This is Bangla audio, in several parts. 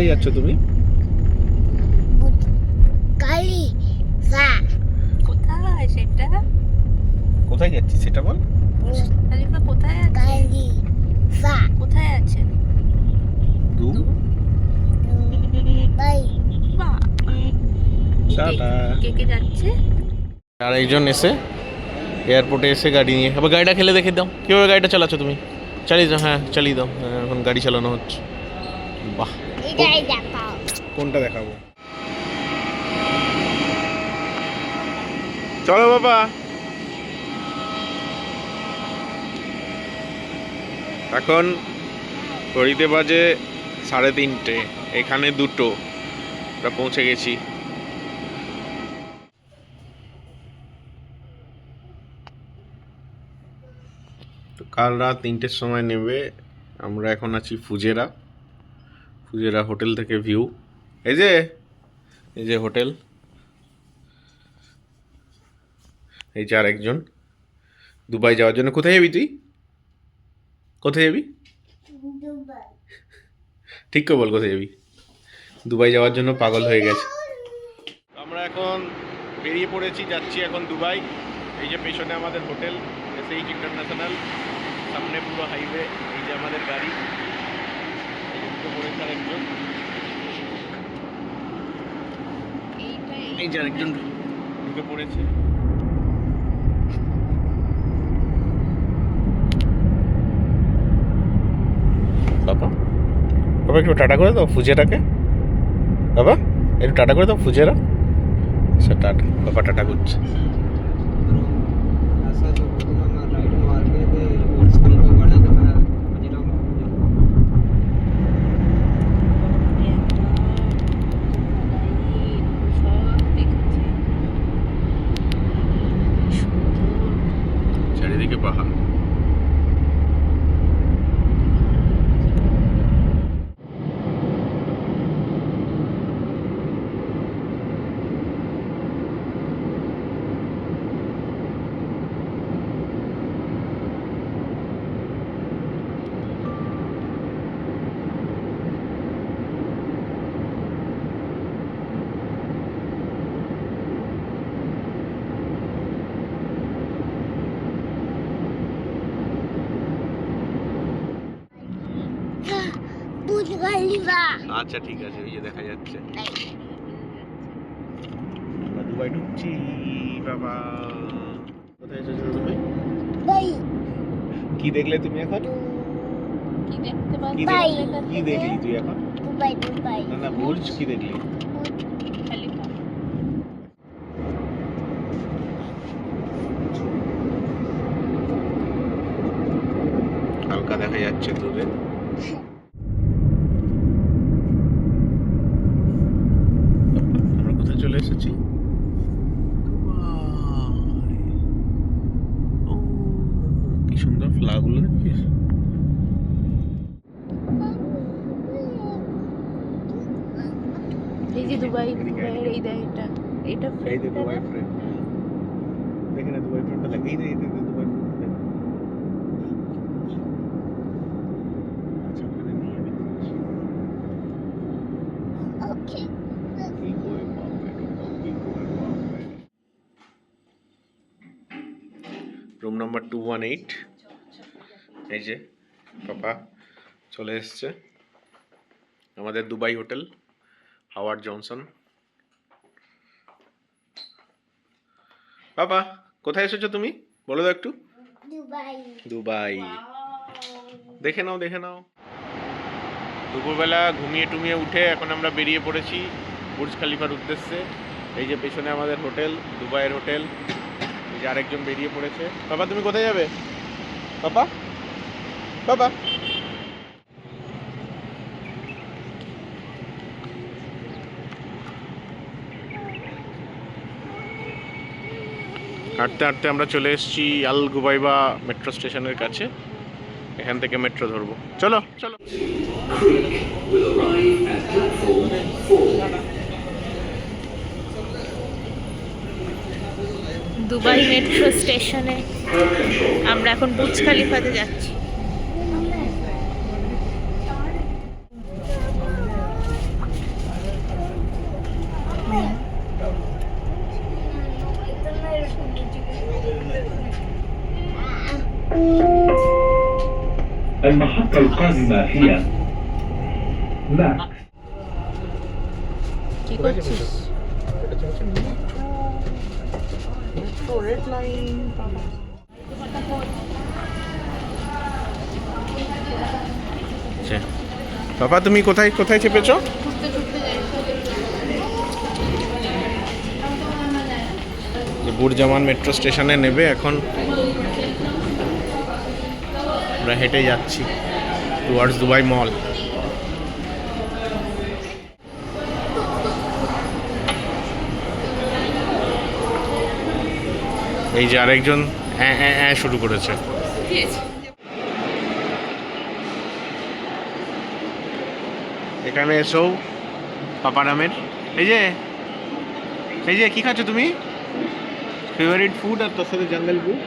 কোথায় যাচ্ছ তুমি? কোথায় সেটা? কোথায় যাচ্ছি সেটা বল। খালিফা কোথায় আছে? কোথায় আছে? বাহ, টাটা। কে কে যাচ্ছে? আর একজন এসে এয়ারপোর্টে এসে গাড়ি নিয়ে, আবার গাড়িটা খেলে দেখে দাও কীভাবে গাড়িটা চালাচ্ছ তুমি। চালিয়ে দাও, হ্যাঁ চালিয়ে দাও। এখন গাড়ি চালানো হচ্ছে। বাহ, কোনটা দেখাবো? চলো বাবা। এখন ঘড়িতে বাজে 3:30, এখানে 2টো, আমরা পৌঁছে গেছি। তো কাল রাত 3টের সময় নেবে। আমরা এখন আছি ফুজেরা হোটেল থেকে ভিউ। এই যে হোটেল, এই যে আরেকজন। দুবাই যাওয়ার জন্য। কোথায় যাবি তুই? কোথায় যাবি ঠিক করে বল, কোথায় যাবি? দুবাই যাওয়ার জন্য পাগল হয়ে গেছে। আমরা এখন বেরিয়ে পড়েছি, যাচ্ছি এখন দুবাই। এই যে পেছনে আমাদের হোটেল এসএইচ ইন্টারন্যাশনাল, সামনে পুরো হাইওয়ে। এই যে আমাদের গাড়ি, পড়েছে আরেকজন। এই যে আরেকজন ঢুকে পড়েছে। বাবা একটু টাটা করে দাও ফুজেরাকে। বাবা একটু টাটা করে দাও ফুজেরা। আচ্ছা টাটা, বাবা টাটা করছে। চারিদিকে পাহাড়। আচ্ছা ঠিক আছে, ওই যে দেখা যাচ্ছে। আমরা দুবাই ঢুকছি। বাবা কোথায় এসেছো তুমি? কি দেখলে তুমি এখন? কি দেখতে কি দেখলি তুই এখন? না বুর্জ কি দেখলি? খালিফা। হালকা দেখা যাচ্ছে দূরে। আমরা কোথায় চলে এসেছি? ও কি সুন্দর ফ্ল্যাগ গুলো দেখিস। এই যে দুবাইয়ের এই এটা এই যে দুবাই ফ্রেন্ড, দেখে না দুবাই ফ্রেন্ডটা লাগে। এই যে দুবাই ফ্রেন্ড। আচ্ছা ওখানে নিয়ে আমি দিচ্ছি। কি করে বাপরে, কি করে বাপরে। Room number 218। এই যে পাপা চলে এসছে আমাদের দুবাই হোটেল, হাওয়ার্ড জনসন। বাবা কোথায় এসেছো তুমি বলো তো একটু? দুবাই। দেখে নাও দুপুরবেলা ঘুমিয়ে টুমিয়ে উঠে এখন আমরা বেরিয়ে পড়েছি বুর্জ খালিফার উদ্দেশ্যে। এই যে পেছনে আমাদের হোটেল, দুবাইয়ের হোটেল। এই যে আরেকজন বেরিয়ে পড়েছে। বাবা তুমি কোথায় যাবে? বাবা হাঁটতে হাঁটতে আমরা চলে এসেছি আল গুবাইবা মেট্রো স্টেশনের কাছে। এখান থেকে মেট্রো ধরবো। চলো দুবাই মেট্রো স্টেশনে আমরা এখন বুর্জ খালিফাতে যাচ্ছি। المحطة القادمة هي ماكس. কি করছিস? বাবা তুমি কোথায় কোথায় চেপেছো? বুরজামান মেট্রো স্টেশনে নেবে এখন আমরা হেঁটে যাচ্ছি টুয়ার্ডস দুবাই মল। এই যে আরেকজন শুরু করেছে। এখানে এসো পাপারামের এই যে কি খাচ্ছ তুমি? ফেভারিট ফুড আর তার সাথে জঙ্গল বুক।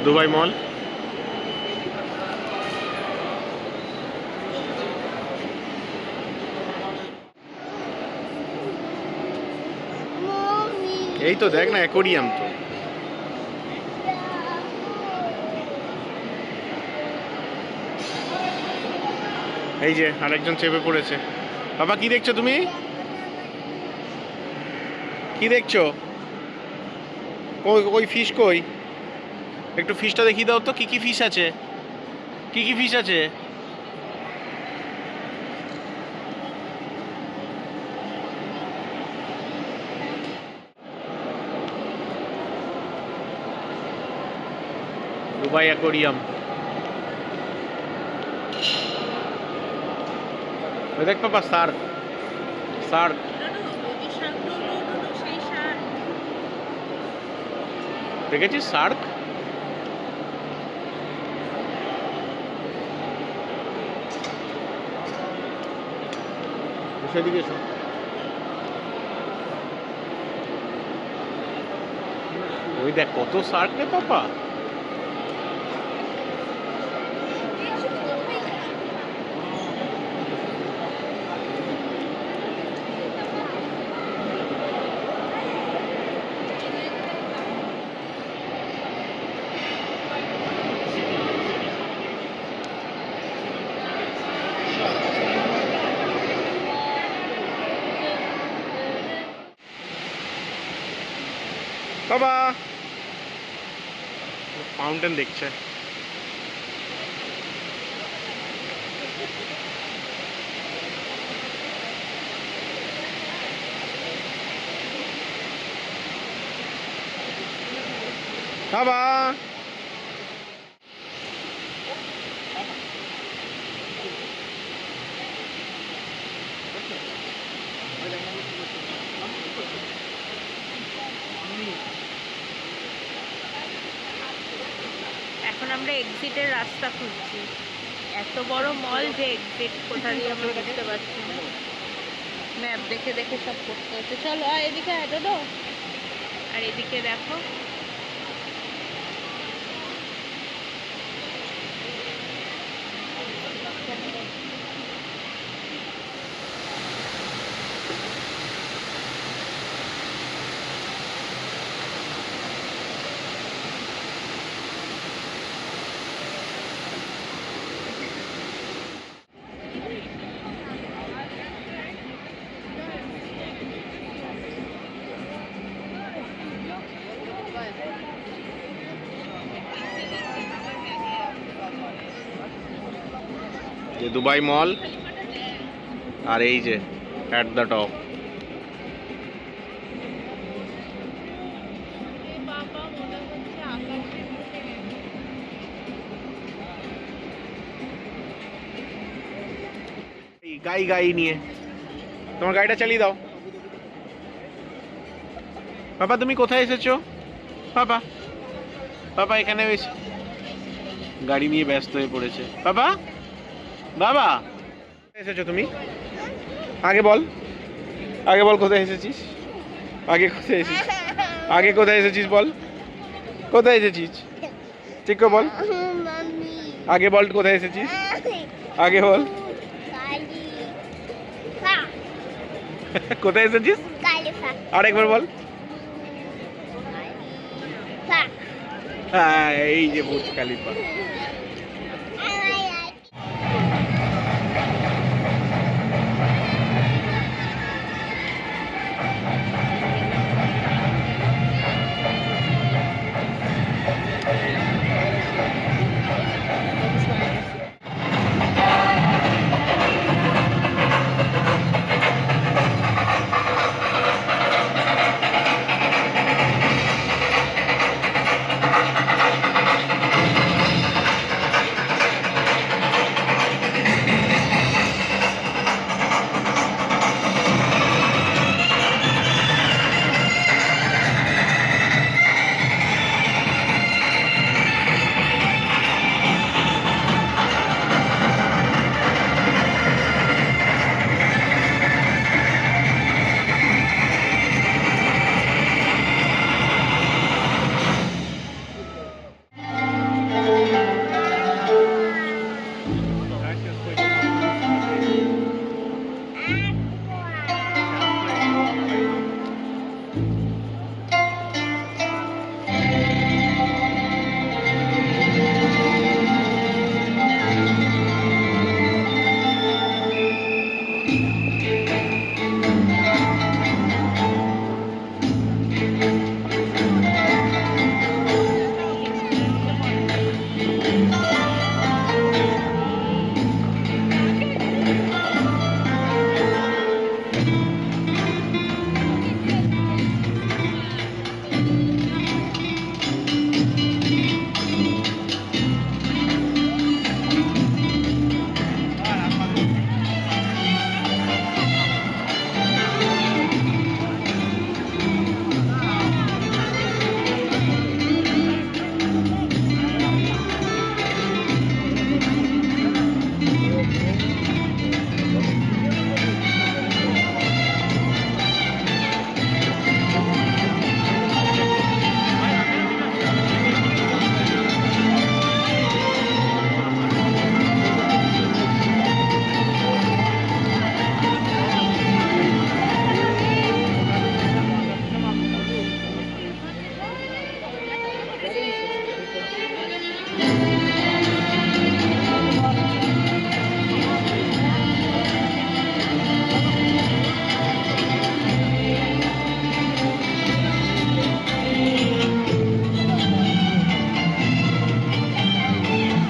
দুবাই মল। এই তো দেখ না অ্যাকোরিয়াম তো। এই যে আরেকজন চেপে পড়েছে। বাবা কি দেখছো তুমি? কি দেখছো? ওই ফিশ কই? একটু ফিশটা দেখিয়ে দাও তো, কি কি ফিশ আছে? কি কি ফিশ আছে? Dubai aquarium. ওই দেখ পাপা শার্ক। শার্ক দেখেছিস? শার্ক সেদিকে এসো। ওই দেখ কত শার্ক রে পাপা। বাবা ফাউন্টেন দেখছে। বাবা এখন আমরা এক্সিটের রাস্তা খুঁজছি। এত বড় মল যে এক্সিট কোথা দিয়ে আমরা বুঝতে পারছি না। ম্যাপ দেখে দেখে সব করতে হচ্ছে। চলো এদিকে দাদা, আর এদিকে দেখো যে দুবাই মল আর এই যে অ্যাট দ্য টপ। গাড়ি নিয়ে তোমার গাড়িটা চালিয়ে দাও। বাবা তুমি কোথায় এসেছো? বাবা বাবা এখানে এসে গাড়ি নিয়ে ব্যস্ত হয়ে পড়েছে। বাবা বাবা এসেছো তুমি? আগে বল, আগে বল কোথায় এসেছিস? আগে কোথায় এসেছিস? আগে কোথায় এসেছিস বল, কোথায় এসেছিস? ঠিক করে বল, আগে বল কোথায় এসেছিস? আগে বল কোথায় এসেছিস? আরেকবার বল। হ্যাঁ, এই যে বুর্জ খালিফা।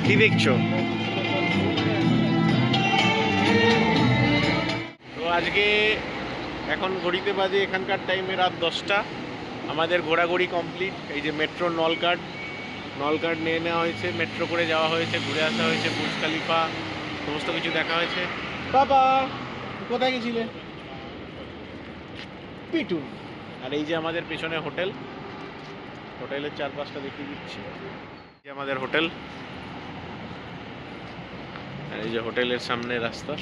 কি দেখছো? তো আজকে এখন ঘড়িতে বাজে এখানকার টাইমে রাত 10টা। আমাদের ঘোরাঘুরি কমপ্লিট। এই যে মেট্রো নলকার্ড নিয়ে নেওয়া হয়েছে, মেট্রো করে যাওয়া হয়েছে, ঘুরে আসা হয়েছে, বুর্জ খালিফা সমস্ত কিছু দেখা হয়েছে। বাবা কোথায় গেছিলে? পিটুন। আর এই যে আমাদের পেছনে হোটেলের চারপাশটা দেখিয়ে দিচ্ছি। এই যে আমাদের হোটেল, আর এই যে হোটেলের সামনে রাস্তা।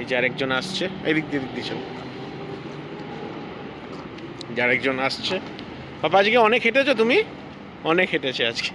এই যে আরেকজন আসছে, এদিক দিয়ে চল। যে আরেকজন আসছে। বাবা আজকে অনেক হেঁটেছো তুমি? অনেক হেঁটেছে আজকে।